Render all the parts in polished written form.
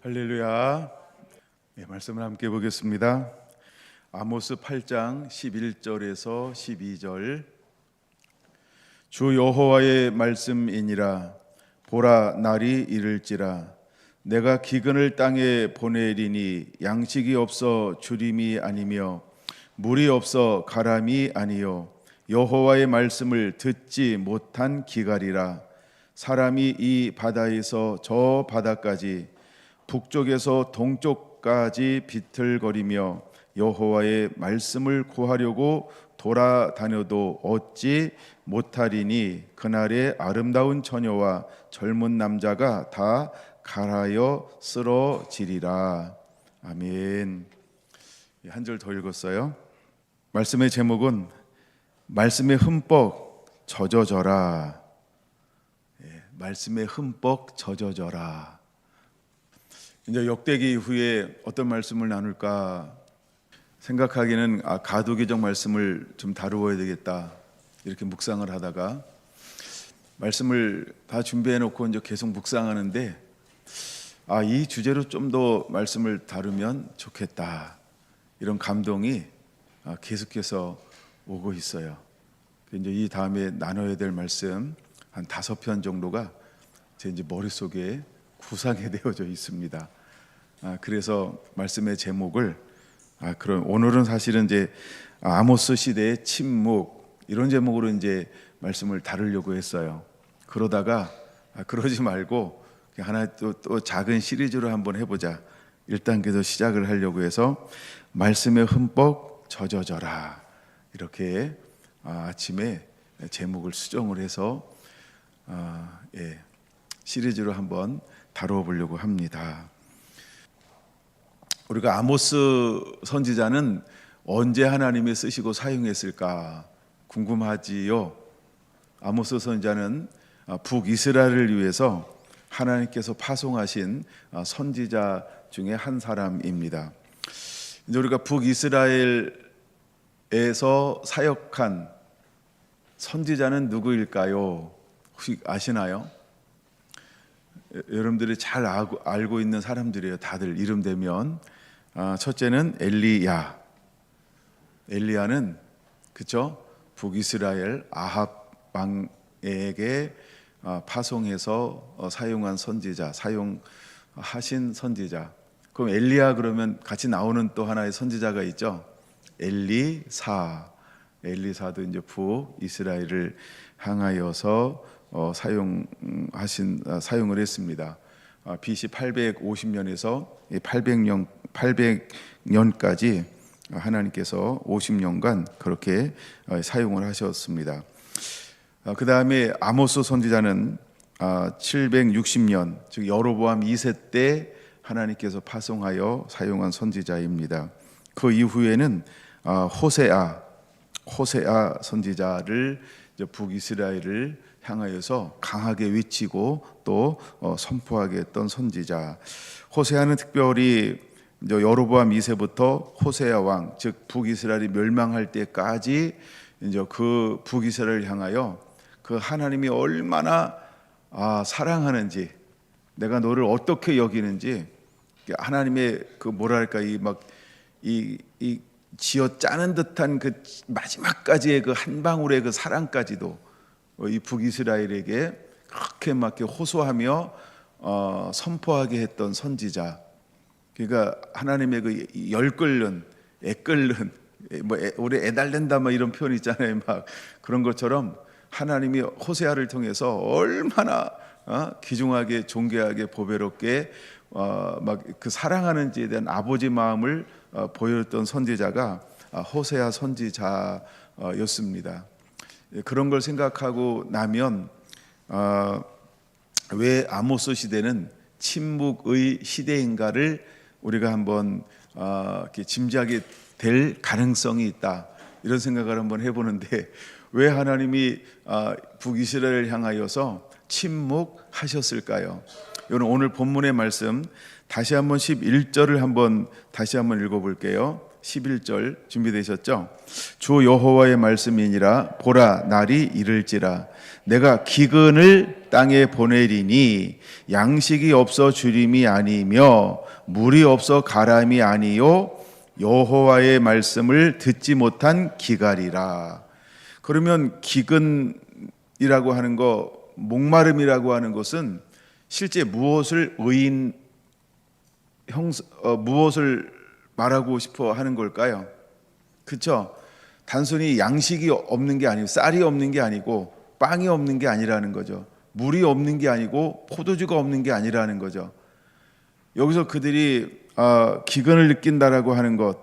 할렐루야. 말씀을 함께 보겠습니다. 아모스 8장 11절에서 12절. 주 여호와의 말씀이니라. 보라, 날이 이를지라. 내가 기근을 땅에 보내리니 양식이 없어 주림이 아니며 물이 없어 가람이 아니요 여호와의 말씀을 듣지 못한 기갈이라. 사람이 이 바다에서 저 바다까지 북쪽에서 동쪽까지 비틀거리며 여호와의 말씀을 구하려고 돌아다녀도 얻지 못하리니 그날의 아름다운 처녀와 젊은 남자가 다 갈아여 쓰러지리라. 아멘. 한 절 더 읽었어요. 말씀의 제목은 말씀에 흠뻑 젖어져라. 말씀에 흠뻑 젖어져라. 이제 역대기 이후에 어떤 말씀을 나눌까 생각하기는 가두기적 말씀을 좀 다루어야 되겠다 이렇게 묵상을 하다가 말씀을 다 준비해 놓고 이제 계속 묵상하는데 이 주제로 좀 더 말씀을 다루면 좋겠다 이런 감동이 계속해서 오고 있어요. 이제 이 다음에 나눠야 될 말씀 한 5편 정도가 제 이제 머릿속에 구상이 되어져 있습니다. 그래서 말씀의 제목을 그럼 오늘은 사실은 이제 아모스 시대의 침묵 이런 제목으로 이제 말씀을 다루려고 했어요. 그러다가 그러지 말고 하나 또 작은 시리즈로 한번 해보자. 1단계도 시작을 하려고 해서 말씀에 흠뻑 젖어져라 이렇게 아침에 제목을 수정을 해서 시리즈로 한번 다루어 보려고 합니다. 우리가 아모스 선지자는 언제 하나님이 쓰시고 사용했을까 궁금하지요. 아모스 선지자는 북이스라엘을 위해서 하나님께서 파송하신 선지자 중에 한 사람입니다. 이제 우리가 북이스라엘에서 사역한 선지자는 누구일까요? 혹시 아시나요? 여러분들이 잘 알고 있는 사람들이에요. 다들 이름 대면 첫째는 엘리야. 엘리야는 그쵸? 북이스라엘 아합 왕에게 파송해서 사용한 선지자, 사용하신 선지자. 그럼 엘리야 그러면 같이 나오는 또 하나의 선지자가 있죠. 엘리사. 엘리사도 이제 북이스라엘을 향하여서 사용을 했습니다. BC 850년에서 800년까지 하나님께서 50년간 그렇게 사용을 하셨습니다. 그 다음에 아모스 선지자는 760년 즉 여로보암 2세 때 하나님께서 파송하여 사용한 선지자입니다. 그 이후에는 호세아 선지자를 북이스라엘을 향하여서 강하게 외치고 또 선포하게 했던 선지자. 호세아는 특별히 여로보암 2세부터 호세아 왕, 즉 북이스라엘이 멸망할 때까지 이제 그 북이스라엘을 향하여 그 하나님이 얼마나 사랑하는지, 내가 너를 어떻게 여기는지 하나님의 그 뭐랄까 이 지어 짜는 듯한 그 마지막까지의 그 한 방울의 그 사랑까지도 이 북이스라엘에게 그렇게 막 호소하며 선포하게 했던 선지자. 그러니까 하나님의 그 열끓는 애끓는 우리 애달랜다 이런 표현 있잖아요. 막 그런 것처럼 하나님이 호세아를 통해서 얼마나 귀중하게 존귀하게 보배롭게 막 그 사랑하는지에 대한 아버지 마음을 보였던 선지자가 호세아 선지자였습니다. 그런 걸 생각하고 나면 왜 아모스 시대는 침묵의 시대인가를 우리가 한번 이렇게 짐작이 될 가능성이 있다 이런 생각을 한번 해보는데 왜 하나님이 북이스라엘을 향하여서 침묵하셨을까요? 오늘 본문의 말씀 다시 한번 11절을 다시 한번 읽어볼게요. 11절 준비되셨죠? 주 여호와의 말씀이니라. 보라, 날이 이를지라. 내가 기근을 땅에 보내리니 양식이 없어 주림이 아니며 물이 없어 가람이 아니요 여호와의 말씀을 듣지 못한 기갈이라. 그러면 기근이라고 하는 거, 목마름이라고 하는 것은 실제 무엇을 무엇을 말하고 싶어 하는 걸까요? 그렇죠? 단순히 양식이 없는 게 아니고, 쌀이 없는 게 아니고, 빵이 없는 게 아니라는 거죠. 물이 없는 게 아니고, 포도주가 없는 게 아니라는 거죠. 여기서 그들이 기근을 느낀다라고 하는 것,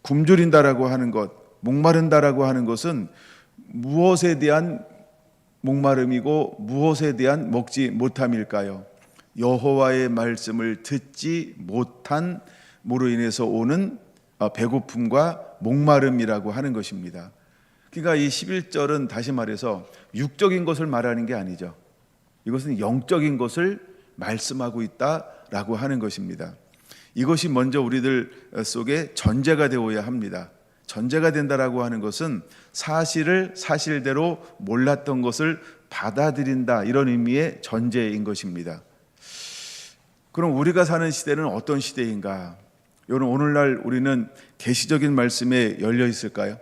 굶주린다라고 하는 것, 목마른다라고 하는 것은 무엇에 대한 목마름이고 무엇에 대한 먹지 못함일까요? 여호와의 말씀을 듣지 못함으로 인해서 오는 배고픔과 목마름이라고 하는 것입니다. 그러니까 이 11절은 다시 말해서 육적인 것을 말하는 게 아니죠. 이것은 영적인 것을 말씀하고 있다라고 하는 것입니다. 이것이 먼저 우리들 속에 전제가 되어야 합니다. 전제가 된다라고 하는 것은 사실을 사실대로 몰랐던 것을 받아들인다, 이런 의미의 전제인 것입니다. 그럼 우리가 사는 시대는 어떤 시대인가? 여러분, 오늘날 우리는 계시적인 말씀에 열려 있을까요?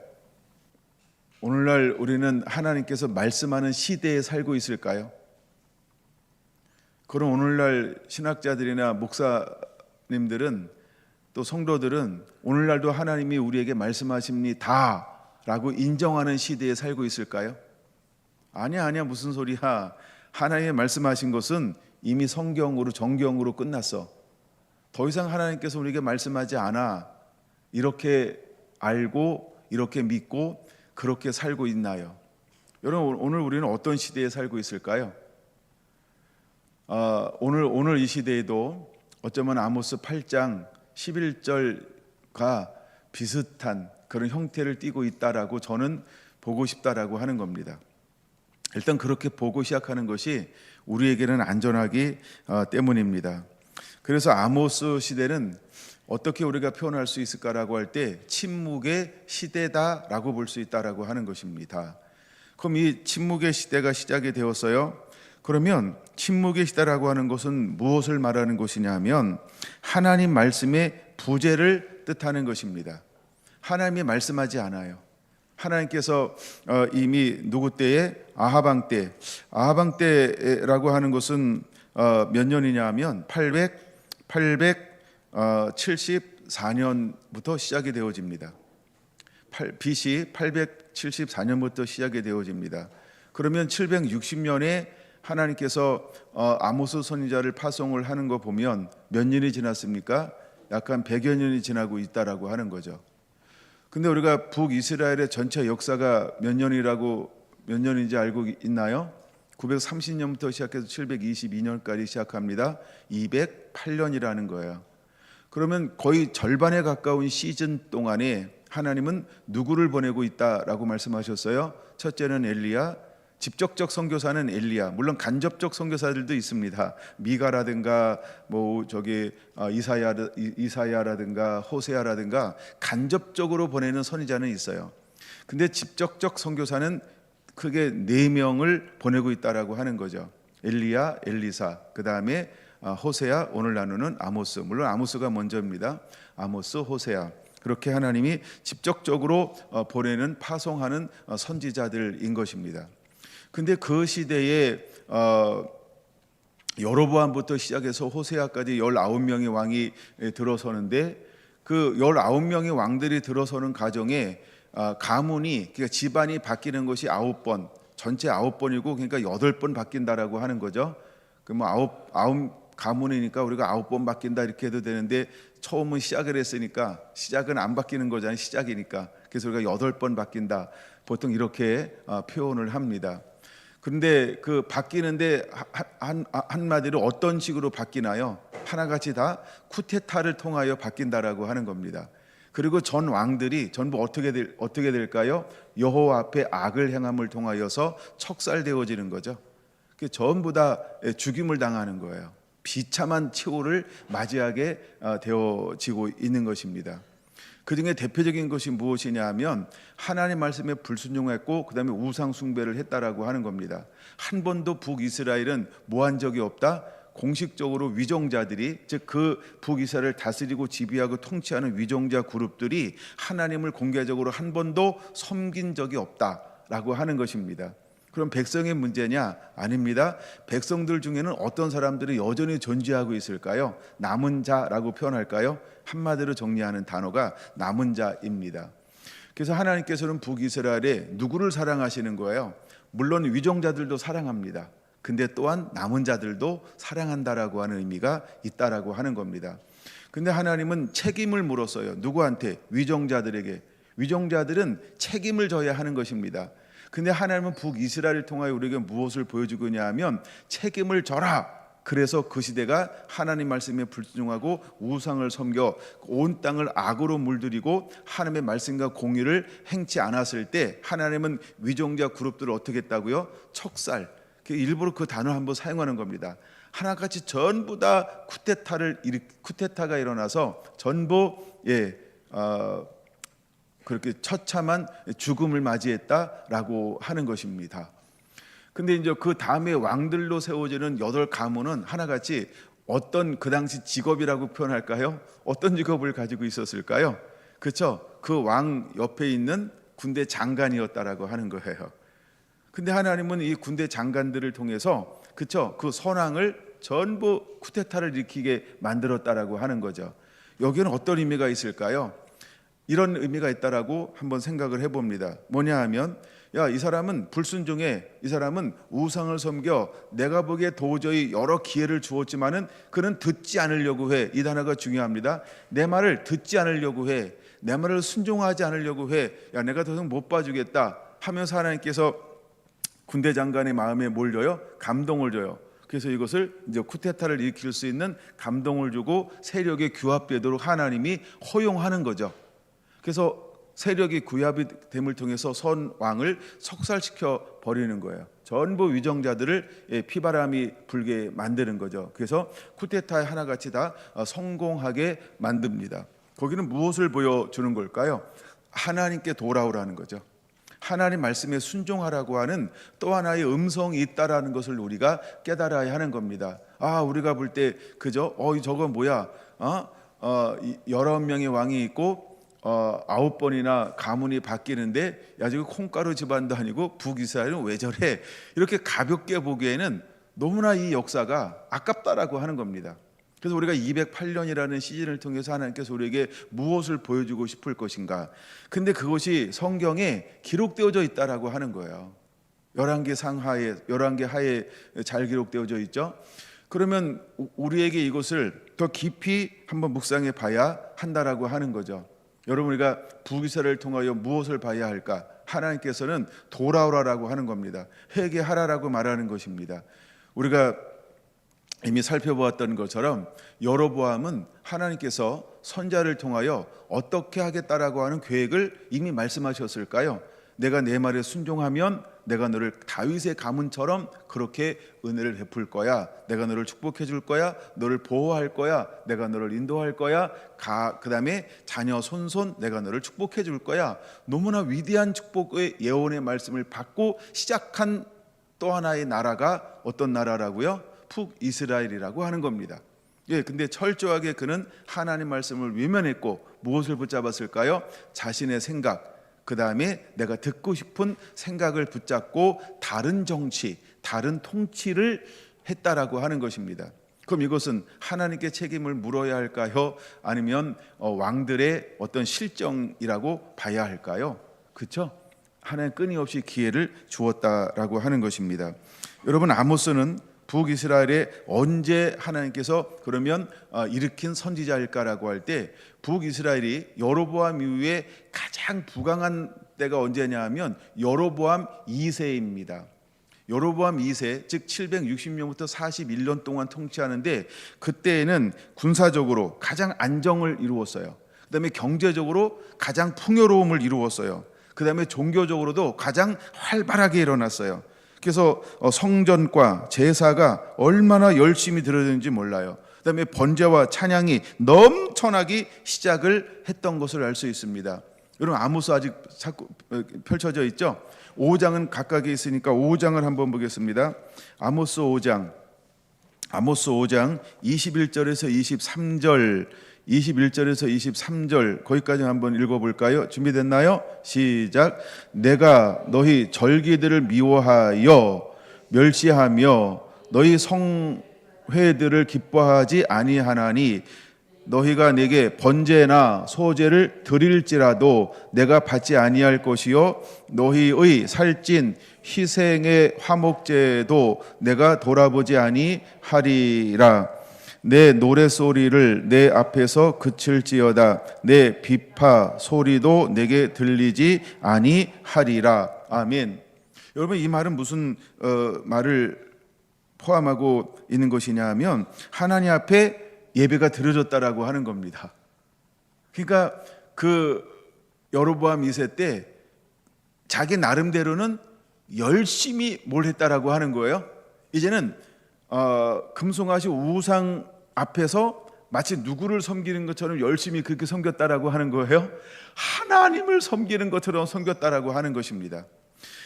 오늘날 우리는 하나님께서 말씀하는 시대에 살고 있을까요? 그럼 오늘날 신학자들이나 목사님들은, 또 성도들은 오늘날도 하나님이 우리에게 말씀하십니다 라고 인정하는 시대에 살고 있을까요? 아니야 무슨 소리야. 하나님의 말씀하신 것은 이미 성경으로, 정경으로 끝났어. 더 이상 하나님께서 우리에게 말씀하지 않아. 이렇게 알고, 이렇게 믿고, 그렇게 살고 있나요? 여러분, 오늘 우리는 어떤 시대에 살고 있을까요? 오늘 이 시대에도 어쩌면 아모스 8장 11절과 비슷한 그런 형태를 띠고 있다라고 저는 보고 싶다라고 하는 겁니다. 일단 그렇게 보고 시작하는 것이 우리에게는 안전하기 때문입니다. 그래서 아모스 시대는 어떻게 우리가 표현할 수 있을까라고 할 때 침묵의 시대다라고 볼 수 있다라고 하는 것입니다. 그럼 이 침묵의 시대가 시작이 되었어요. 그러면 침묵의 시대라고 하는 것은 무엇을 말하는 것이냐 하면 하나님 말씀의 부재를 뜻하는 것입니다. 하나님이 말씀하지 않아요. 하나님께서 이미 누구 때에? 아하방 때라고 하는 것은 몇 년이냐 하면 874년부터 시작이 되어집니다. BC 874년부터 시작이 되어집니다. 그러면 760년에 하나님께서 아모스 선지자를 파송을 하는 거 보면 몇 년이 지났습니까? 약간 100여 년이 지나고 있다라고 하는 거죠. 근데 우리가 북이스라엘의 전체 역사가 몇 년인지 알고 있나요? 930년부터 시작해서 722년까지 시작합니다. 208년이라는 거예요. 그러면 거의 절반에 가까운 시즌 동안에 하나님은 누구를 보내고 있다라고 말씀하셨어요? 첫째는 엘리야, 직접적 선교사는 엘리야. 물론 간접적 선교사들도 있습니다. 미가라든가 이사야라든가 호세아라든가 간접적으로 보내는 선지자는 있어요. 근데 직접적 선교사는 크게 4명을 보내고 있다라고 하는 거죠. 엘리야, 엘리사, 그 다음에 호세아, 오늘 나누는 아모스. 물론 아모스가 먼저입니다. 아모스, 호세아. 그렇게 하나님이 직접적으로 보내는, 파송하는 선지자들인 것입니다. 근데 그 시대에 여로보암부터 시작해서 호세아까지 19명의 왕이 들어서는데, 그 19명의 왕들이 들어서는 과정에 가문이, 그러니까 집안이 바뀌는 것이 9번, 전체 9번이고, 그러니까 8번 바뀐다라고 하는 거죠. 그럼 아홉 가문이니까 우리가 9번 바뀐다 이렇게 해도 되는데, 처음은 시작을 했으니까 시작은 안 바뀌는 거잖아요. 시작이니까. 그래서 우리가 8번 바뀐다, 보통 이렇게 표현을 합니다. 그런데 그 바뀌는데 한마디로 어떤 식으로 바뀌나요? 하나같이 다 쿠데타를 통하여 바뀐다라고 하는 겁니다. 그리고 전 왕들이 전부 어떻게 될까요? 여호와 앞에 악을 행함을 통하여서 척살되어지는 거죠. 전부 다 죽임을 당하는 거예요. 비참한 최후를 맞이하게 되어지고 있는 것입니다. 그 중에 대표적인 것이 무엇이냐 하면 하나님 말씀에 불순종했고 그 다음에 우상 숭배를 했다라고 하는 겁니다. 한 번도 북이스라엘은 뭐 한 적이 없다. 공식적으로 위정자들이, 즉 그 북이스라엘을 다스리고 지배하고 통치하는 위정자 그룹들이 하나님을 공개적으로 한 번도 섬긴 적이 없다라고 하는 것입니다. 그럼 백성의 문제냐? 아닙니다. 백성들 중에는 어떤 사람들이 여전히 존재하고 있을까요? 남은 자라고 표현할까요? 한마디로 정리하는 단어가 남은 자입니다. 그래서 하나님께서는 북이스라엘에 누구를 사랑하시는 거예요? 물론 위정자들도 사랑합니다. 근데 또한 남은 자들도 사랑한다라고 하는 의미가 있다라고 하는 겁니다. 근데 하나님은 책임을 물었어요. 누구한테? 위정자들에게. 위정자들은 책임을 져야 하는 것입니다. 근데 하나님은 북이스라엘을 통하여 우리에게 무엇을 보여주고 있냐 하면 책임을 져라. 그래서 그 시대가 하나님 말씀에 불순종하고 우상을 섬겨 온 땅을 악으로 물들이고 하나님의 말씀과 공의를 행치 않았을 때 하나님은 위정자 그룹들을 어떻게 했다고요? 척살. 일부러 그 단어 한번 사용하는 겁니다. 하나같이 전부 다 쿠데타가 일어나서 전부 그렇게 처참한 죽음을 맞이했다라고 하는 것입니다. 근데 이제 그 다음에 왕들로 세워지는 8가문은 하나같이 어떤 그 당시 직업이라고 표현할까요? 어떤 직업을 가지고 있었을까요? 그렇죠? 그 왕 옆에 있는 군대 장관이었다라고 하는 거예요. 근데 하나님은 이 군대 장관들을 통해서 그렇죠? 그 선왕을 전부 쿠데타를 일으키게 만들었다라고 하는 거죠. 여기는 어떤 의미가 있을까요? 이런 의미가 있다라고 한번 생각을 해봅니다. 뭐냐 하면 이 사람은 불순종해, 이 사람은 우상을 섬겨, 내가 보기에 도저히 여러 기회를 주었지만은 그는 듣지 않으려고 해. 이 단어가 중요합니다. 내 말을 듣지 않으려고 해. 내 말을 순종하지 않으려고 해. 내가 더 이상 못 봐주겠다 하면서 하나님께서 군대 장관의 마음에 뭘 줘요? 감동을 줘요. 그래서 이것을 이제 쿠데타를 일으킬 수 있는 감동을 주고 세력의 규합되도록 하나님이 허용하는 거죠. 그래서 세력이 구합이 됨을 통해서 선왕을 석살시켜 버리는 거예요. 전부 위정자들을 피바람이 불게 만드는 거죠. 그래서 쿠데타에 하나같이 다 성공하게 만듭니다. 거기는 무엇을 보여주는 걸까요? 하나님께 돌아오라는 거죠. 하나님 말씀에 순종하라고 하는 또 하나의 음성이 있다라는 것을 우리가 깨달아야 하는 겁니다. 우리가 볼 때 그죠? 저거 뭐야? 19명의 왕이 있고 9번이나 가문이 바뀌는데 지금 콩가루 집안도 아니고 북이스라엘은 왜 저래? 이렇게 가볍게 보기에는 너무나 이 역사가 아깝다라고 하는 겁니다. 그래서 우리가 208년이라는 시즌을 통해서 하나님께서 우리에게 무엇을 보여주고 싶을 것인가? 근데 그것이 성경에 기록되어져 있다라고 하는 거예요. 11개 상하에, 11개 하에 잘 기록되어져 있죠. 그러면 우리에게 이것을 더 깊이 한번 묵상해 봐야 한다라고 하는 거죠. 여러분, 우리가 북이스라엘을 통하여 무엇을 봐야 할까? 하나님께서는 돌아오라라고 하는 겁니다. 회개하라라고 말하는 것입니다. 우리가 이미 살펴보았던 것처럼 여로보암은 하나님께서 선자를 통하여 어떻게 하겠다라고 하는 계획을 이미 말씀하셨을까요? 내가 내 말에 순종하면 내가 너를 다윗의 가문처럼 그렇게 은혜를 베풀 거야. 내가 너를 축복해 줄 거야. 너를 보호할 거야. 내가 너를 인도할 거야. 그 다음에 자녀 손손 내가 너를 축복해 줄 거야. 너무나 위대한 축복의 예언의 말씀을 받고 시작한 또 하나의 나라가 어떤 나라라고요? 북이스라엘이라고 하는 겁니다. 근데 철저하게 그는 하나님 말씀을 외면했고 무엇을 붙잡았을까요? 자신의 생각, 그 다음에 내가 듣고 싶은 생각을 붙잡고 다른 정치, 다른 통치를 했다라고 하는 것입니다. 그럼 이것은 하나님께 책임을 물어야 할까요? 아니면 왕들의 어떤 실정이라고 봐야 할까요? 그렇죠? 하나님 끊임없이 기회를 주었다라고 하는 것입니다. 여러분, 아모스는 북이스라엘에 언제 하나님께서 그러면 일으킨 선지자일까라고 할 때 북이스라엘이 여로보암 이후에 가장 부강한 때가 언제냐 하면 여로보암 2세입니다. 여로보암 2세, 즉 760년부터 41년 동안 통치하는데 그때에는 군사적으로 가장 안정을 이루었어요. 그다음에 경제적으로 가장 풍요로움을 이루었어요. 그다음에 종교적으로도 가장 활발하게 일어났어요. 그래서 성전과 제사가 얼마나 열심히 드려졌는지 몰라요. 그다음에 번제와 찬양이 넘쳐나기 시작을 했던 것을 알 수 있습니다. 여러분 아모스 아직 자꾸 펼쳐져 있죠? 5장은 각각에 있으니까 5장을 한번 보겠습니다. 아모스 5장 21절에서 23절 21절에서 23절 거기까지 한번 읽어볼까요? 준비됐나요? 시작. 내가 너희 절기들을 미워하여 멸시하며 너희 성회들을 기뻐하지 아니하나니 너희가 내게 번제나 소제를 드릴지라도 내가 받지 아니할 것이요 너희의 살찐 희생의 화목제도 내가 돌아보지 아니하리라. 내 노래소리를 내 앞에서 그칠지어다. 내 비파 소리도 내게 들리지 아니하리라. 아멘. 여러분 이 말은 무슨 말을 포함하고 있는 것이냐 하면 하나님 앞에 예배가 드려졌다라고 하는 겁니다. 그러니까 그 여로보암 2세 때 자기 나름대로는 열심히 뭘 했다라고 하는 거예요. 이제는 금송아지 우상 앞에서 마치 누구를 섬기는 것처럼 열심히 그렇게 섬겼다라고 하는 거예요. 하나님을 섬기는 것처럼 섬겼다라고 하는 것입니다.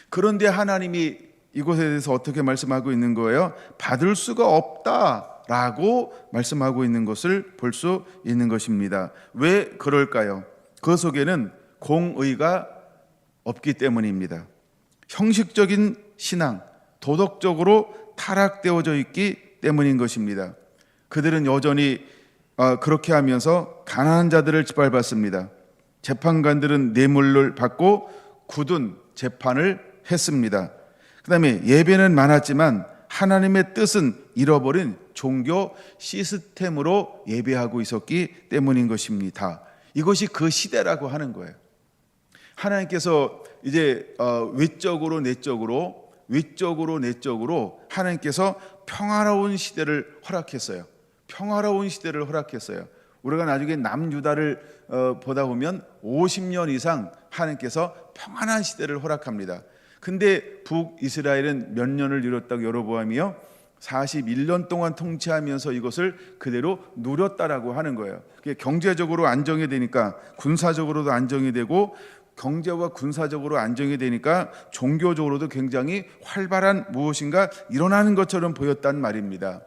그런데 하나님이 이것에 대해서 어떻게 말씀하고 있는 거예요? 받을 수가 없다라고 말씀하고 있는 것을 볼 수 있는 것입니다. 왜 그럴까요? 그 속에는 공의가 없기 때문입니다. 형식적인 신앙, 도덕적으로 타락되어져 있기 때문인 것입니다. 그들은 여전히 그렇게 하면서 가난한 자들을 짓밟았습니다. 재판관들은 뇌물을 받고 굳은 재판을 했습니다. 그 다음에 예배는 많았지만 하나님의 뜻은 잃어버린 종교 시스템으로 예배하고 있었기 때문인 것입니다. 이것이 그 시대라고 하는 거예요. 하나님께서 이제 외적으로 내적으로 하나님께서 평화로운 시대를 허락했어요. 평화로운 시대를 허락했어요. 우리가 나중에 남유다를 보다 보면 50년 이상 하나님께서 평안한 시대를 허락합니다. 근데 북이스라엘은 몇 년을 이뤘다고 여로보암이요? 41년 동안 통치하면서 이것을 그대로 누렸다라고 하는 거예요. 경제적으로 안정이 되니까 군사적으로도 안정이 되고 경제와 군사적으로 안정이 되니까 종교적으로도 굉장히 활발한 무엇인가 일어나는 것처럼 보였단 말입니다.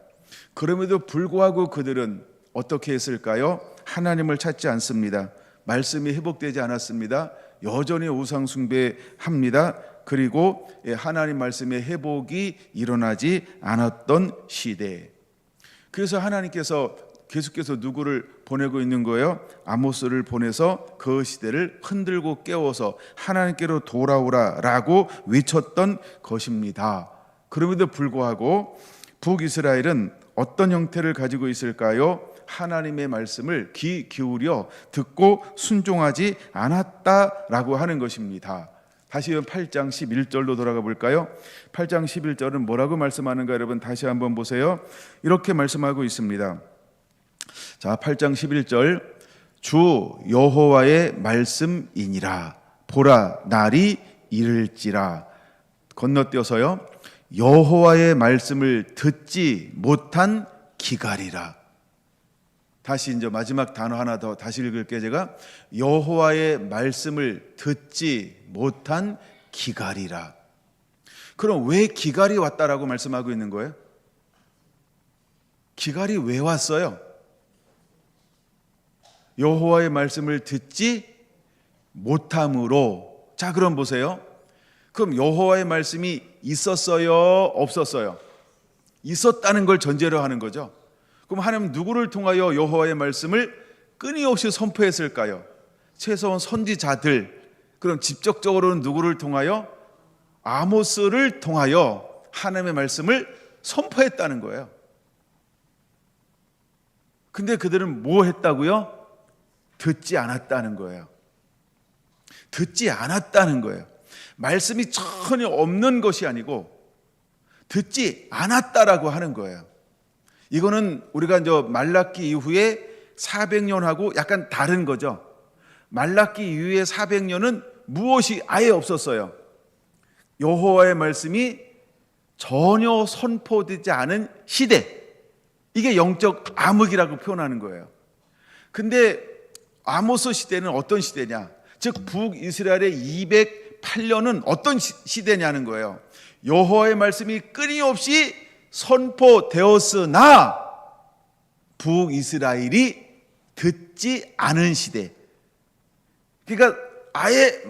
그럼에도 불구하고 그들은 어떻게 했을까요? 하나님을 찾지 않습니다. 말씀이 회복되지 않았습니다. 여전히 우상 숭배합니다. 그리고 하나님 말씀의 회복이 일어나지 않았던 시대. 그래서 하나님께서 계속해서 누구를 보내고 있는 거예요? 아모스를 보내서 그 시대를 흔들고 깨워서 하나님께로 돌아오라라고 외쳤던 것입니다. 그럼에도 불구하고 북이스라엘은 어떤 형태를 가지고 있을까요? 하나님의 말씀을 귀 기울여 듣고 순종하지 않았다라고 하는 것입니다. 다시 8장 11절로 돌아가 볼까요? 8장 11절은 뭐라고 말씀하는가 여러분 다시 한번 보세요. 이렇게 말씀하고 있습니다. 자, 8장 11절 주 여호와의 말씀이니라 보라 날이 이를지라. 건너뛰어서요. 여호와의 말씀을 듣지 못한 기갈이라. 다시 이제 마지막 단어 하나 더 다시 읽을게요. 제가 여호와의 말씀을 듣지 못한 기갈이라. 그럼 왜 기갈이 왔다라고 말씀하고 있는 거예요? 기갈이 왜 왔어요? 여호와의 말씀을 듣지 못함으로. 자, 그럼 보세요. 그럼 여호와의 말씀이 있었어요? 없었어요? 있었다는 걸 전제로 하는 거죠. 그럼 하나님은 누구를 통하여 여호와의 말씀을 끊임없이 선포했을까요? 최소한 선지자들. 그럼 직접적으로는 누구를 통하여? 아모스를 통하여 하나님의 말씀을 선포했다는 거예요. 근데 그들은 뭐 했다고요? 듣지 않았다는 거예요. 듣지 않았다는 거예요. 말씀이 전혀 없는 것이 아니고 듣지 않았다라고 하는 거예요. 이거는 우리가 이제 말라기 이후에 400년하고 약간 다른 거죠. 말라기 이후에 400년은 무엇이 아예 없었어요. 여호와의 말씀이 전혀 선포되지 않은 시대. 이게 영적 암흑이라고 표현하는 거예요. 근데 아모스 시대는 어떤 시대냐? 즉 북이스라엘의 208년은 어떤 시대냐는 거예요. 여호와의 말씀이 끊임없이 선포되었으나 북이스라엘이 듣지 않은 시대. 그러니까 아예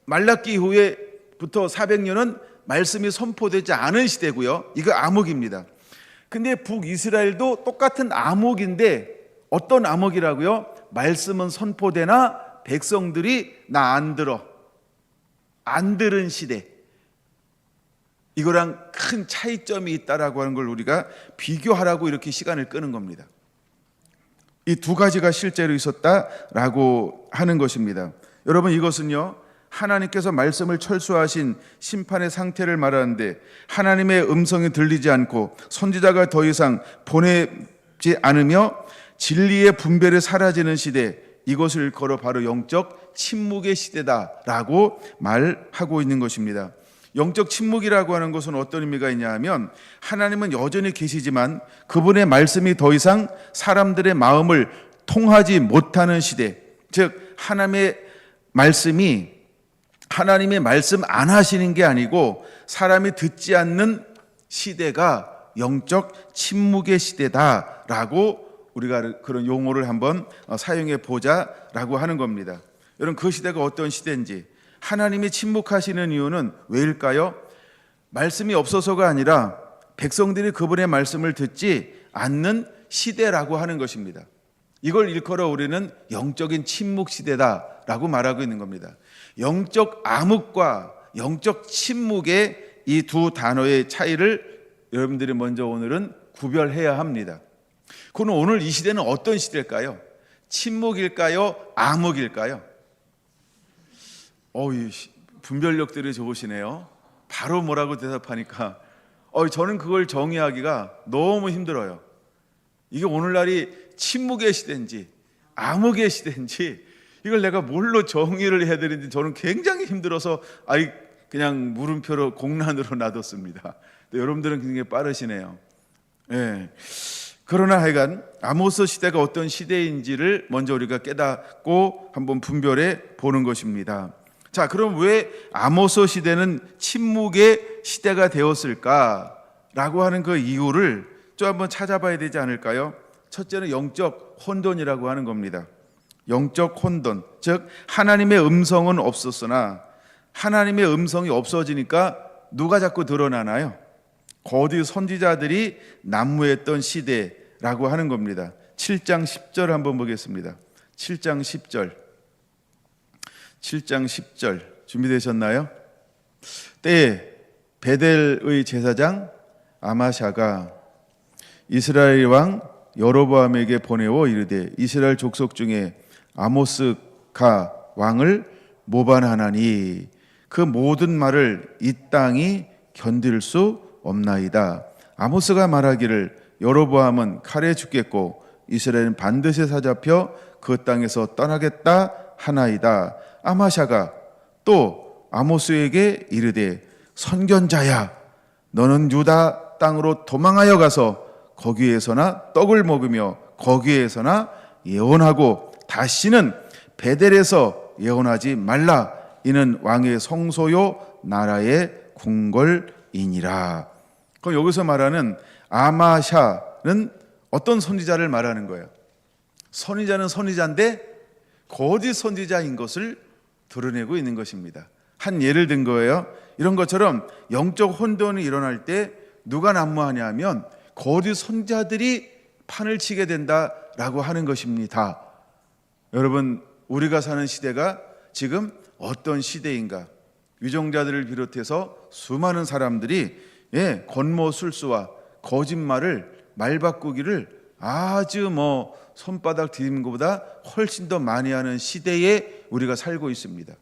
말라기 이후에부터 400년은 말씀이 선포되지 않은 시대고요. 이거 암흑입니다. 근데 북이스라엘도 똑같은 암흑인데 어떤 암흑이라고요? 말씀은 선포되나 백성들이 나 안 들어, 안 들은 시대. 이거랑 큰 차이점이 있다라고 하는 걸 우리가 비교하라고 이렇게 시간을 끄는 겁니다. 이 두 가지가 실제로 있었다라고 하는 것입니다. 여러분, 이것은요, 하나님께서 말씀을 철수하신 심판의 상태를 말하는데 하나님의 음성이 들리지 않고 선지자가 더 이상 보내지 않으며 진리의 분별이 사라지는 시대, 이것을 걸어 바로 영적 침묵의 시대다라고 말하고 있는 것입니다. 영적 침묵이라고 하는 것은 어떤 의미가 있냐 하면 하나님은 여전히 계시지만 그분의 말씀이 더 이상 사람들의 마음을 통하지 못하는 시대, 즉 하나님의 말씀 안 하시는 게 아니고 사람이 듣지 않는 시대가 영적 침묵의 시대다라고 우리가 그런 용어를 한번 사용해 보자라고 하는 겁니다. 여러분, 그 시대가 어떤 시대인지, 하나님이 침묵하시는 이유는 왜일까요? 말씀이 없어서가 아니라 백성들이 그분의 말씀을 듣지 않는 시대라고 하는 것입니다. 이걸 일컬어 우리는 영적인 침묵 시대다라고 말하고 있는 겁니다. 영적 암흑과 영적 침묵의 이 두 단어의 차이를 여러분들이 먼저 오늘은 구별해야 합니다. 그럼 오늘 이 시대는 어떤 시대일까요? 침묵일까요? 암흑일까요? 분별력들이 좋으시네요. 바로 뭐라고 대답하니까 저는 그걸 정의하기가 너무 힘들어요. 이게 오늘날이 침묵의 시대인지 암흑의 시대인지 이걸 내가 뭘로 정의를 해야 되는지 저는 굉장히 힘들어서 그냥 물음표로 공란으로 놔뒀습니다. 여러분들은 굉장히 빠르시네요. 네. 그러나 하여간 아모스 시대가 어떤 시대인지를 먼저 우리가 깨닫고 한번 분별해 보는 것입니다. 자, 그럼 왜 아모스 시대는 침묵의 시대가 되었을까라고 하는 그 이유를 좀 한번 찾아봐야 되지 않을까요? 첫째는 영적 혼돈이라고 하는 겁니다. 영적 혼돈, 즉 하나님의 음성은 없었으나 하나님의 음성이 없어지니까 누가 자꾸 드러나나요? 거짓 선지자들이 난무했던 시대라고 하는 겁니다. 7장 10절 한번 보겠습니다. 7장 10절 준비되셨나요? 때에 베델의 제사장 아마샤가 이스라엘 왕 여로보암에게 보내어 이르되 이스라엘 족속 중에 아모스가 왕을 모반하나니 그 모든 말을 이 땅이 견딜 수 없나이다. 아모스가 말하기를 여로보암은 칼에 죽겠고 이스라엘은 반드시 사잡혀 그 땅에서 떠나겠다 하나이다. 아마샤가 또 아모스에게 이르되 선견자야, 너는 유다 땅으로 도망하여 가서 거기에서나 떡을 먹으며 거기에서나 예언하고 다시는 베델에서 예언하지 말라. 이는 왕의 성소요 나라의 궁궐이니라. 그럼 여기서 말하는 아마샤는 어떤 선지자를 말하는 거예요? 선지자는 선지자인데 거짓 선지자인 것을 드러내고 있는 것입니다. 한 예를 든 거예요. 이런 것처럼 영적 혼돈이 일어날 때 누가 난무하냐 하면 거짓 선지자들이 판을 치게 된다라고 하는 것입니다. 여러분, 우리가 사는 시대가 지금 어떤 시대인가? 위정자들을 비롯해서 수많은 사람들이 권모술수와 거짓말을 말바꾸기를 아주 손바닥 디디는 것보다 훨씬 더 많이 하는 시대에 우리가 살고 있습니다.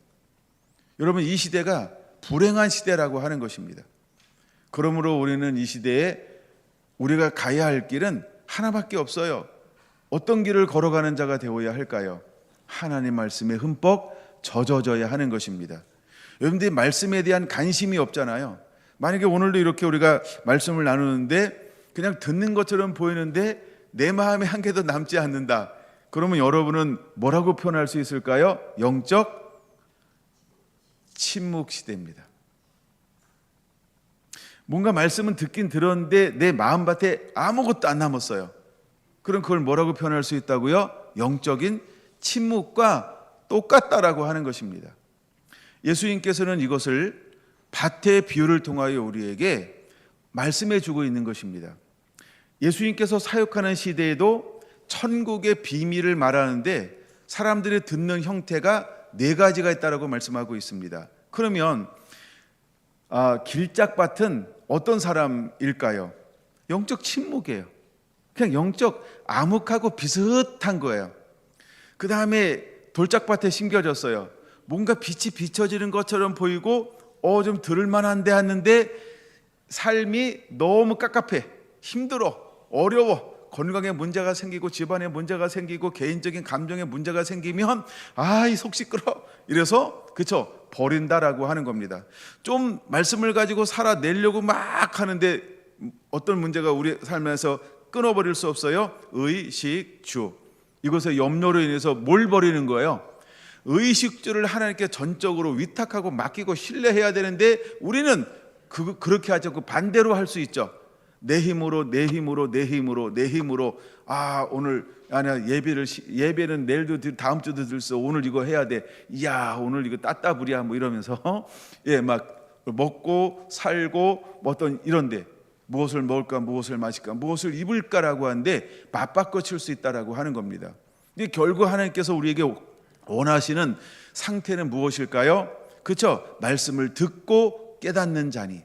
여러분, 이 시대가 불행한 시대라고 하는 것입니다. 그러므로 우리는 이 시대에 우리가 가야 할 길은 하나밖에 없어요. 어떤 길을 걸어가는 자가 되어야 할까요? 하나님 말씀에 흠뻑 젖어져야 하는 것입니다. 여러분들이 말씀에 대한 관심이 없잖아요. 만약에 오늘도 이렇게 우리가 말씀을 나누는데 그냥 듣는 것처럼 보이는데 내 마음에 한 개도 남지 않는다. 그러면 여러분은 뭐라고 표현할 수 있을까요? 영적 침묵 시대입니다. 뭔가 말씀은 듣긴 들었는데 내 마음밭에 아무것도 안 남았어요. 그럼 그걸 뭐라고 표현할 수 있다고요? 영적인 침묵과 똑같다라고 하는 것입니다. 예수님께서는 이것을 밭의 비유를 통하여 우리에게 말씀해 주고 있는 것입니다. 예수님께서 사역하는 시대에도 천국의 비밀을 말하는데 사람들이 듣는 형태가 네 가지가 있다라고 말씀하고 있습니다. 그러면 길짝밭은 어떤 사람일까요? 영적 침묵이에요. 그냥 영적 암흑하고 비슷한 거예요. 그 다음에 돌짝밭에 심겨졌어요. 뭔가 빛이 비춰지는 것처럼 보이고 좀 들을만한데 하는데 삶이 너무 깝깝해, 힘들어, 어려워, 건강에 문제가 생기고 집안에 문제가 생기고 개인적인 감정에 문제가 생기면 이 속 시끄러 이래서 그쵸 버린다라고 하는 겁니다. 좀 말씀을 가지고 살아내려고 막 하는데 어떤 문제가 우리 삶에서 끊어버릴 수 없어요? 의식주. 이것의 염려로 인해서 뭘 버리는 거예요? 의식주를 하나님께 전적으로 위탁하고 맡기고 신뢰해야 되는데 우리는 그렇게 하지 않고 반대로 할 수 있죠. 내 힘으로 오늘 아니야 예배는 내일도 다음 주도 들었어. 오늘 이거 해야 돼. 이야 오늘 이거 따따부리야 뭐 이러면서 막 먹고 살고 어떤 이런데 무엇을 먹을까 무엇을 마실까 무엇을 입을까라고 하는데 맞바꿔 칠 수 있다라고 하는 겁니다. 근데 결국 하나님께서 우리에게 원하시는 상태는 무엇일까요? 그렇죠? 말씀을 듣고 깨닫는 자니.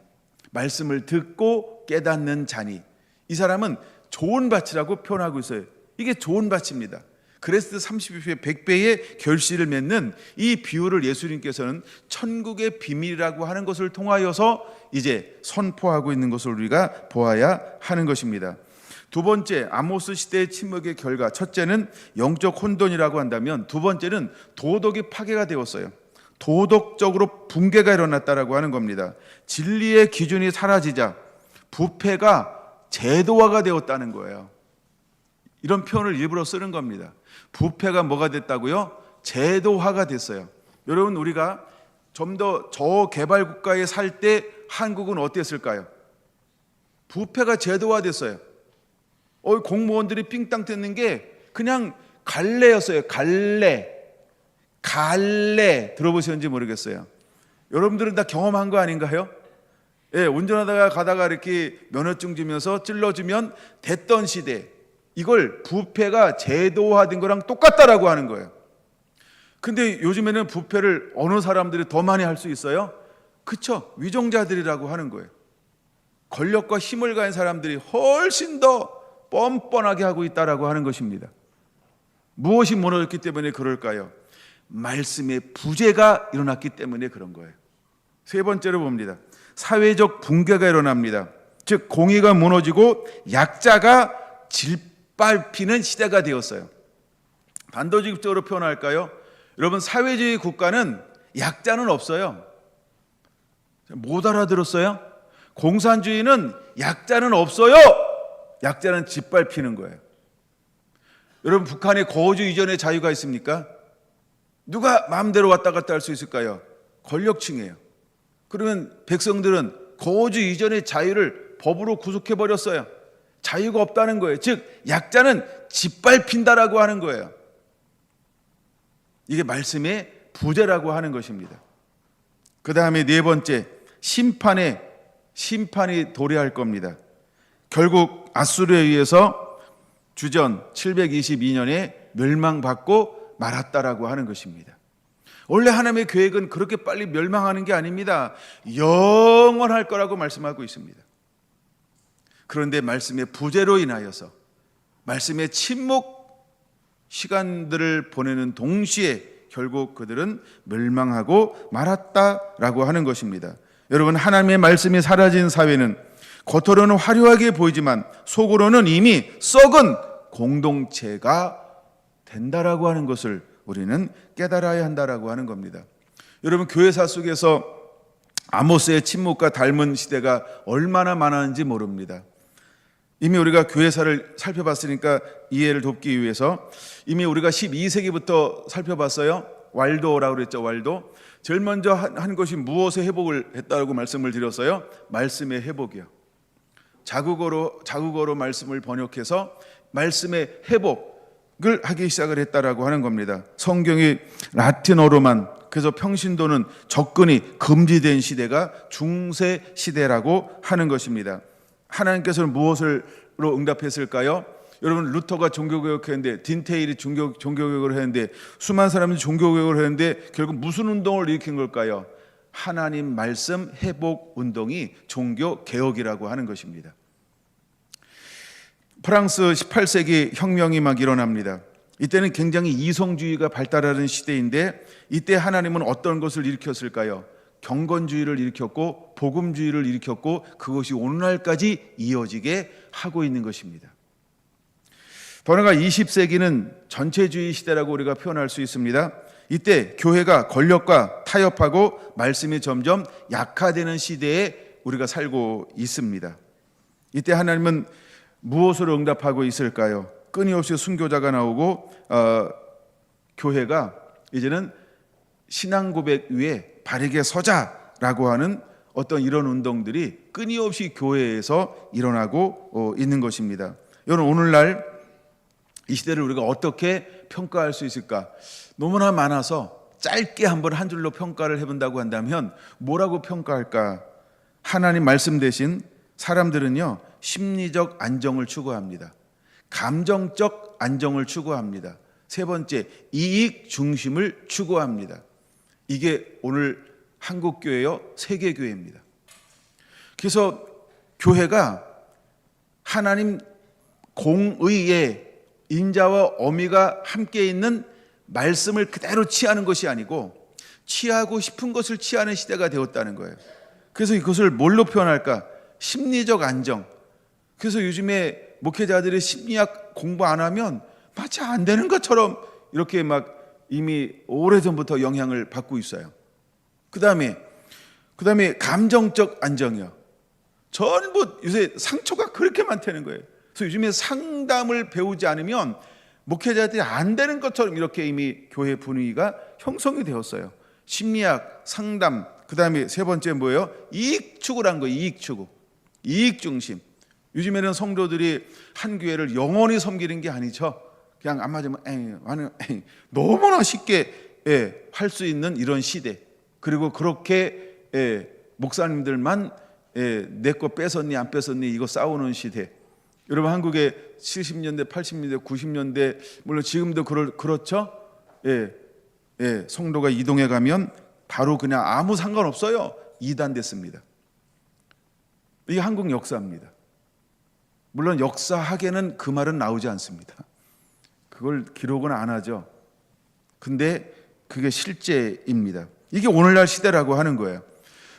말씀을 듣고 깨닫는 자니. 이 사람은 좋은 밭이라고 표현하고 있어요. 이게 좋은 밭입니다. 그레스트 30배 100배의 결실을 맺는 이 비유를 예수님께서는 천국의 비밀이라고 하는 것을 통하여서 이제 선포하고 있는 것을 우리가 보아야 하는 것입니다. 두 번째, 아모스 시대의 침묵의 결과, 첫째는 영적 혼돈이라고 한다면 두 번째는 도덕이 파괴가 되었어요. 도덕적으로 붕괴가 일어났다라고 하는 겁니다. 진리의 기준이 사라지자 부패가 제도화가 되었다는 거예요. 이런 표현을 일부러 쓰는 겁니다. 부패가 뭐가 됐다고요? 제도화가 됐어요. 여러분 우리가 좀 더 저개발 국가에 살 때 한국은 어땠을까요? 부패가 제도화됐어요. 공무원들이 삥땅 뜯는 게 그냥 갈래였어요. 갈래 들어보셨는지 모르겠어요. 여러분들은 다 경험한 거 아닌가요? 운전하다가 가다가 이렇게 면허증 주면서 찔러주면 됐던 시대, 이걸 부패가 제도화된 거랑 똑같다라고 하는 거예요. 근데 요즘에는 부패를 어느 사람들이 더 많이 할 수 있어요? 그쵸? 위정자들이라고 하는 거예요. 권력과 힘을 가진 사람들이 훨씬 더 뻔뻔하게 하고 있다라고 하는 것입니다. 무엇이 무너졌기 때문에 그럴까요? 말씀의 부재가 일어났기 때문에 그런 거예요. 세 번째로 봅니다. 사회적 붕괴가 일어납니다. 즉 공의가 무너지고 약자가 짓밟히는 시대가 되었어요. 반도직입적으로 표현할까요? 여러분 사회주의 국가는 약자는 없어요. 못 알아들었어요? 공산주의는 약자는 없어요. 약자는 짓밟히는 거예요. 여러분 북한에 거주 이전의 자유가 있습니까? 누가 마음대로 왔다 갔다 할 수 있을까요? 권력층이에요. 그러면 백성들은 거주 이전의 자유를 법으로 구속해버렸어요. 자유가 없다는 거예요. 즉 약자는 짓밟힌다라고 하는 거예요. 이게 말씀의 부재라고 하는 것입니다. 그 다음에 네 번째, 심판이 도래할 겁니다. 결국 아수르에 의해서 주전 722년에 멸망받고 말았다라고 하는 것입니다. 원래 하나님의 계획은 그렇게 빨리 멸망하는 게 아닙니다. 영원할 거라고 말씀하고 있습니다. 그런데 말씀의 부재로 인하여서 말씀의 침묵 시간들을 보내는 동시에 결국 그들은 멸망하고 말았다라고 하는 것입니다. 여러분 하나님의 말씀이 사라진 사회는 겉으로는 화려하게 보이지만 속으로는 이미 썩은 공동체가 된다라고 하는 것을 우리는 깨달아야 한다라고 하는 겁니다. 여러분 교회사 속에서 아모스의 침묵과 닮은 시대가 얼마나 많았는지 모릅니다. 이미 우리가 교회사를 살펴봤으니까 이해를 돕기 위해서 이미 우리가 12세기부터 살펴봤어요. 왈도라고 그랬죠. 왈도. 제일 먼저 한 것이 무엇의 회복을 했다고 말씀을 드렸어요? 말씀의 회복이요. 자국어로 말씀을 번역해서 말씀의 회복을 하기 시작을 했다라고 하는 겁니다. 성경이 라틴어로만, 그래서 평신도는 접근이 금지된 시대가 중세 시대라고 하는 것입니다. 하나님께서는 무엇으로 응답했을까요? 여러분, 루터가 종교개혁했는데, 딘테일이 종교개혁을 했는데, 수많은 사람들이 종교개혁을 했는데 결국 무슨 운동을 일으킨 걸까요? 하나님 말씀 회복 운동이 종교개혁이라고 하는 것입니다. 프랑스 18세기 혁명이 막 일어납니다. 이때는 굉장히 이성주의가 발달하는 시대인데, 이때 하나님은 어떤 것을 일으켰을까요? 경건주의를 일으켰고 복음주의를 일으켰고, 그것이 오늘날까지 이어지게 하고 있는 것입니다. 더나가 20세기는 전체주의 시대라고 우리가 표현할 수 있습니다. 이때 교회가 권력과 타협하고 말씀이 점점 약화되는 시대에 우리가 살고 있습니다. 이때 하나님은 무엇으로 응답하고 있을까요? 끊임없이 순교자가 나오고 교회가 이제는 신앙 고백 위에 바르게 서자라고 하는 어떤 이런 운동들이 끊임없이 교회에서 일어나고 있는 것입니다. 여러분, 오늘날 이 시대를 우리가 어떻게 평가할 수 있을까? 너무나 많아서 짧게 한번 한 줄로 평가를 해본다고 한다면 뭐라고 평가할까? 하나님 말씀 대신 사람들은요, 심리적 안정을 추구합니다. 감정적 안정을 추구합니다. 세 번째, 이익 중심을 추구합니다. 이게 오늘 한국 교회요, 세계 교회입니다. 그래서 교회가 하나님 공의의 인자와 어미가 함께 있는 말씀을 그대로 취하는 것이 아니고 취하고 싶은 것을 취하는 시대가 되었다는 거예요. 그래서 이것을 뭘로 표현할까? 심리적 안정. 그래서 요즘에 목회자들이 심리학 공부 안 하면 마치 안 되는 것처럼 이렇게 막 이미 오래전부터 영향을 받고 있어요. 그 다음에 감정적 안정이요. 전부 요새 상처가 그렇게 많다는 거예요. 그래서 요즘에 상담을 배우지 않으면 목회자들이 안 되는 것처럼 이렇게 이미 교회 분위기가 형성이 되었어요. 심리학, 상담, 그 다음에 세 번째 뭐예요? 이익 추구란 거예요. 이익 추구, 이익 중심. 요즘에는 성도들이 한 교회를 영원히 섬기는 게 아니죠. 그냥 안 맞으면 너무나 쉽게 할 수 있는 이런 시대. 그리고 그렇게 목사님들만 내 거 뺏었니 안 뺏었니 이거 싸우는 시대. 여러분, 한국의 70년대, 80년대, 90년대 물론 지금도 그렇죠. 성도가 이동해 가면 바로 그냥 아무 상관없어요. 이단됐습니다. 이게 한국 역사입니다. 물론 역사학에는 그 말은 나오지 않습니다. 그걸 기록은 안 하죠. 근데 그게 실제입니다. 이게 오늘날 시대라고 하는 거예요.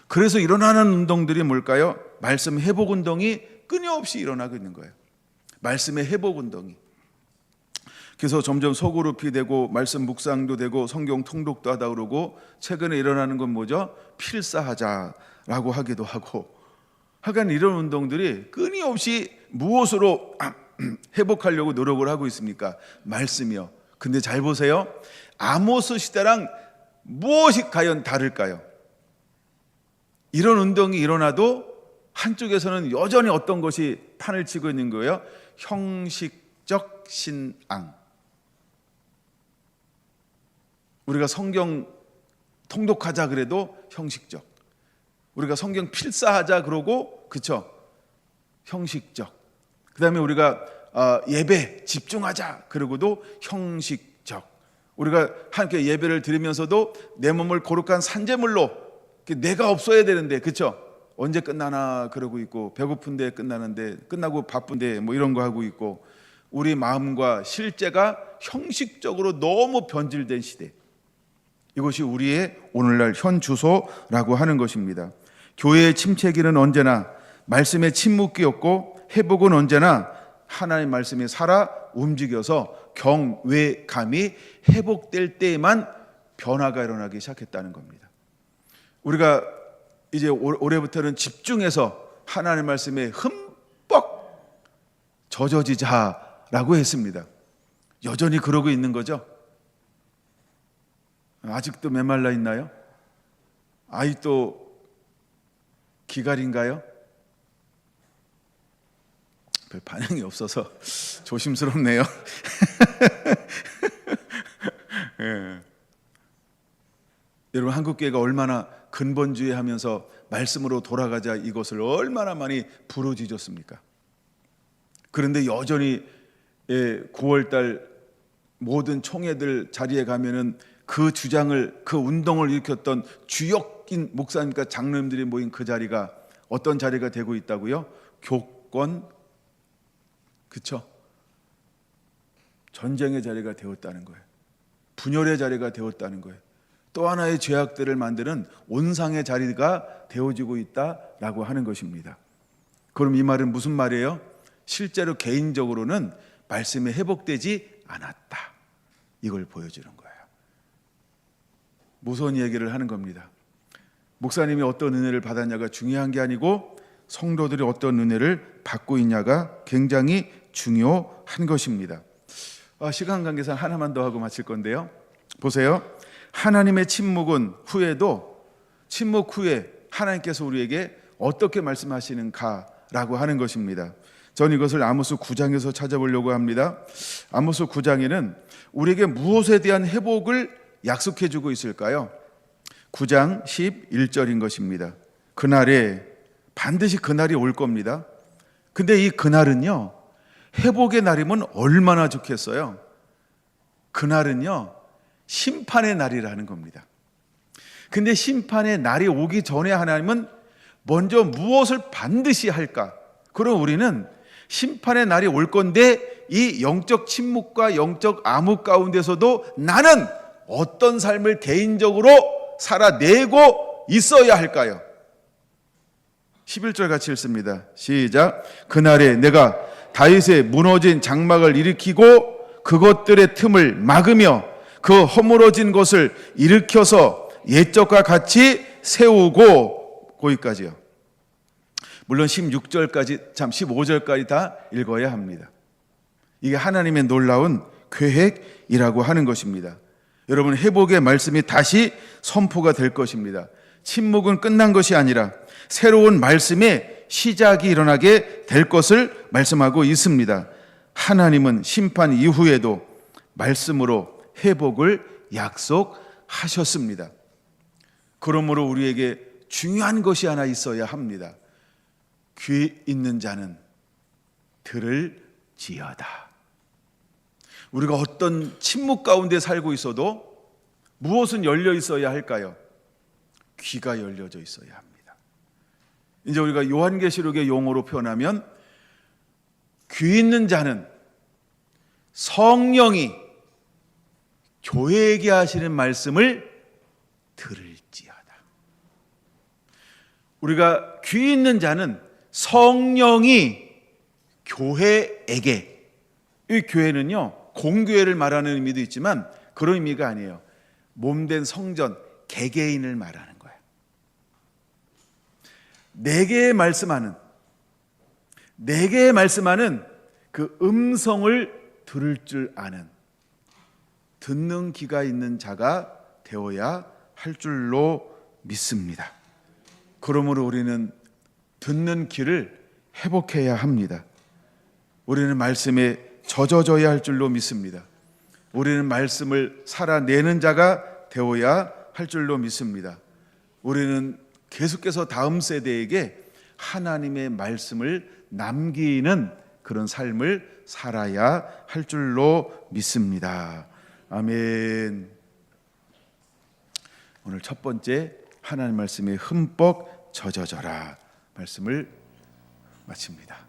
그래서 일어나는 운동들이 뭘까요? 말씀 회복 운동이 끊임없이 일어나고 있는 거예요. 말씀의 회복 운동이. 그래서 점점 소그룹이 되고 말씀 묵상도 되고 성경 통독도 하다 그러고, 최근에 일어나는 건 뭐죠? 필사하자라고 하기도 하고. 하여간 이런 운동들이 끊임없이 무엇으로 회복하려고 노력을 하고 있습니까? 말씀이요. 근데 잘 보세요. 아모스 시대랑 무엇이 과연 다를까요? 이런 운동이 일어나도 한쪽에서는 여전히 어떤 것이 판을 치고 있는 거예요? 형식적 신앙. 우리가 성경 통독하자 그래도 형식적. 우리가 성경 필사하자 그러고, 그쵸? 형식적. 그 다음에 우리가 예배 집중하자 그러고도 형식적. 우리가 함께 예배를 드리면서도 내 몸을 거룩한 산제물로, 내가 없어야 되는데, 그쵸? 언제 끝나나 그러고 있고, 배고픈데 끝나는데, 끝나고 바쁜데 뭐 이런 거 하고 있고, 우리 마음과 실제가 형식적으로 너무 변질된 시대. 이것이 우리의 오늘날 현 주소라고 하는 것입니다. 교회의 침체기는 언제나 말씀의 침묵기였고, 회복은 언제나 하나님의 말씀이 살아 움직여서 경외감이 회복될 때에만 변화가 일어나기 시작했다는 겁니다. 우리가 이제 올해부터는 집중해서 하나님의 말씀에 흠뻑 젖어지자라고 했습니다. 여전히 그러고 있는 거죠? 아직도 메말라 있나요? 아직도 기갈인가요? 별 반응이 없어서 조심스럽네요. 예. 여러분, 한국교회가 얼마나 근본주의하면서 말씀으로 돌아가자 이것을 얼마나 많이 부르짖었습니까? 그런데 여전히 9월달 모든 총회들 자리에 가면은 그 주장을, 그 운동을 일으켰던 주역인 목사님과 장로님들이 모인 그 자리가 어떤 자리가 되고 있다고요? 교권, 그쵸? 전쟁의 자리가 되었다는 거예요. 분열의 자리가 되었다는 거예요. 또 하나의 죄악들을 만드는 온상의 자리가 되어지고 있다라고 하는 것입니다. 그럼 이 말은 무슨 말이에요? 실제로 개인적으로는 말씀이 회복되지 않았다, 이걸 보여주는 거예요. 무서운 얘기를 하는 겁니다. 목사님이 어떤 은혜를 받았냐가 중요한 게 아니고 성도들이 어떤 은혜를 받고 있냐가 굉장히 중요한 것입니다. 시간 관계상 하나만 더 하고 마칠 건데요. 보세요. 하나님의 침묵은 후에도, 침묵 후에 하나님께서 우리에게 어떻게 말씀하시는가라고 하는 것입니다. 전 이것을 아모스 9장에서 찾아보려고 합니다. 아모스 9장에는 우리에게 무엇에 대한 회복을 약속해 주고 있을까요? 9장 11절인 것입니다. 그날에, 반드시 그날이 올 겁니다. 근데 이 그날은요, 회복의 날이면 얼마나 좋겠어요. 그날은요, 심판의 날이라는 겁니다. 근데 심판의 날이 오기 전에 하나님은 먼저 무엇을 반드시 할까? 그럼 우리는 심판의 날이 올 건데 이 영적 침묵과 영적 암흑 가운데서도 나는 어떤 삶을 개인적으로 살아내고 있어야 할까요? 11절 같이 읽습니다. 시작. 그날에 내가 다윗의 무너진 장막을 일으키고 그것들의 틈을 막으며 그 허물어진 것을 일으켜서 옛적과 같이 세우고, 거기까지요. 물론 16절까지, 15절까지 다 읽어야 합니다. 이게 하나님의 놀라운 계획이라고 하는 것입니다. 여러분, 회복의 말씀이 다시 선포가 될 것입니다. 침묵은 끝난 것이 아니라 새로운 말씀의 시작이 일어나게 될 것을 말씀하고 있습니다. 하나님은 심판 이후에도 말씀으로 회복을 약속하셨습니다. 그러므로 우리에게 중요한 것이 하나 있어야 합니다. 귀 있는 자는 들을지어다. 우리가 어떤 침묵 가운데 살고 있어도 무엇은 열려 있어야 할까요? 귀가 열려져 있어야 합니다. 이제 우리가 요한계시록의 용어로 표현하면 귀 있는 자는 성령이 교회에게 하시는 말씀을 들을지어다. 우리가 귀 있는 자는 성령이 교회에게, 이 교회는요 공교회를 말하는 의미도 있지만 그런 의미가 아니에요. 몸된 성전, 개개인을 말하는 거예요. 내게 말씀하는 그 음성을 들을 줄 아는, 듣는 귀가 있는 자가 되어야 할 줄로 믿습니다. 그러므로 우리는 듣는 귀를 회복해야 합니다. 우리는 말씀에 젖어져야 할 줄로 믿습니다. 우리는 말씀을 살아내는 자가 되어야 할 줄로 믿습니다. 우리는 계속해서 다음 세대에게 하나님의 말씀을 남기는 그런 삶을 살아야 할 줄로 믿습니다. 아멘. 오늘 첫 번째, 하나님 말씀에 흠뻑 젖어져라 말씀을 마칩니다.